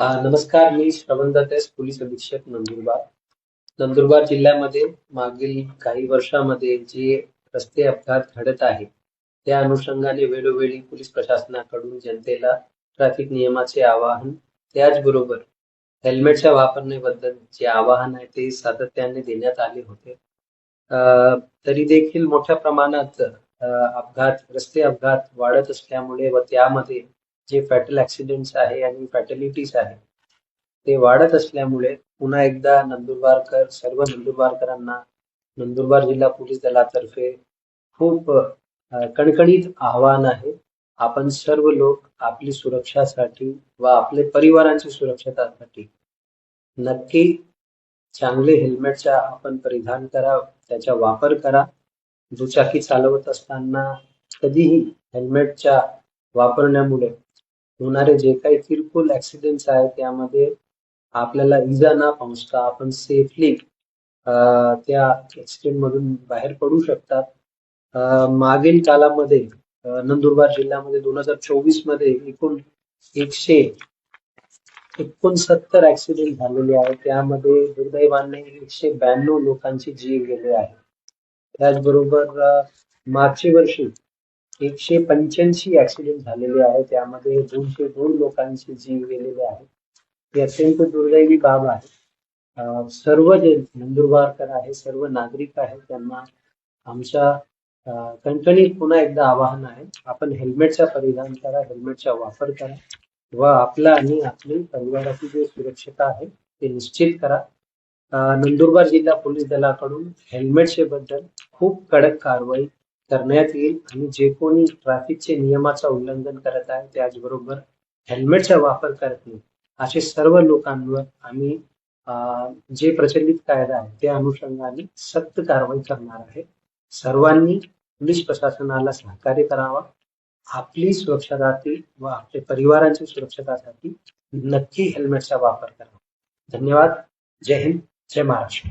नमस्कार, मी श्रवण दत्तेस, पोलीस अधीक्षक नंदुरबार. नंदुरबार जिल्ह्यामध्ये मागील काही वर्षामध्ये जे रस्ते अपघात घडत आहे, त्या अनुषंगाने वेळोवेळी पोलीस प्रशासनाकडून जनतेला ट्रॅफिक नियमाचे आवाहन, त्याचबरोबर हेल्मेटच्या वापरण्याबद्दल जे आवाहन आहे ते सातत्याने देण्यात आले होते. तरी देखील मोठ्या प्रमाणात रस्ते अपघात वाढत असल्यामुळे व त्यामध्ये जे फॅटल ऍक्सिडेंट्स आहे आणि फॅटॅलिटीज आहे ते वाढत असल्यामुळे पुन्हा एकदा सर्व नंदुरबारकरांना नंदुरबार जिल्हा पोलीस दलातर्फे खूप कणकणीत आव्हान आहे. आपण सर्व लोक आपली सुरक्षासाठी व आपले परिवारांची सुरक्षतेसाठी नक्की चांगले हेल्मेटचा आपण परिधान करा, त्याचा वापर करा. दुचाकी चालवत असताना कधीही हेल्मेटच्या वापरण्यामुळे होणारे जे काही किरकोळ ऍक्सिडेंट्स आहेत त्यामध्ये आपल्याला इजा न पोहोचता आपण सेफली त्या ऍक्सिडेंट मधून बाहेर पडू शकतात. मागील काळामध्ये नंदुरबार जिल्ह्यामध्ये 2024 मध्ये एकूण 169 ऍक्सिडेंट झालेले आहेत. त्यामध्ये दुर्दैवाने 192 लोकांचे जीव गेले आहेत. त्याचबरोबर मागच्या वर्षी 185 ऍक्सिडेंट झालेले आहेत. त्यामध्ये 202 लोकांचे जीव गेलेले आहेत. ही अत्यंत दुर्दैवी बाब आहे. सर्व जे नंदुरबारकर आहे, सर्व नागरिक आहे, त्यांना आमच्या कणकणीत पुन्हा एकदा आवाहन आहे, आपण हेल्मेटचा परिधान करा, हेल्मेटचा वापर करा व आपला आणि आपली परिवाराची जी सुरक्षता आहे ते निश्चित करा. नंदुरबार जिल्हा पोलीस दलाकडून हेल्मेटचे बद्दल खूप कडक कारवाई करण्यात येईल आणि जे कोणी ट्रॅफिकचे नियमाचं उल्लंघन करत आहे त्याचबरोबर हेल्मेटचा वापर करत नाही असे सर्व लोकांवर आम्ही जे प्रचलित कायदा आहे त्या अनुषंगाने सक्त कारवाई करणार आहे. सर्वांनी पोलीस प्रशासनाला सहकार्य करावा. आपली सुरक्षासाठी व आपल्या परिवारांच्या सुरक्षतेसाठी नक्की हेल्मेटचा वापर करावा. धन्यवाद. जय हिंद, जय महाराष्ट्र.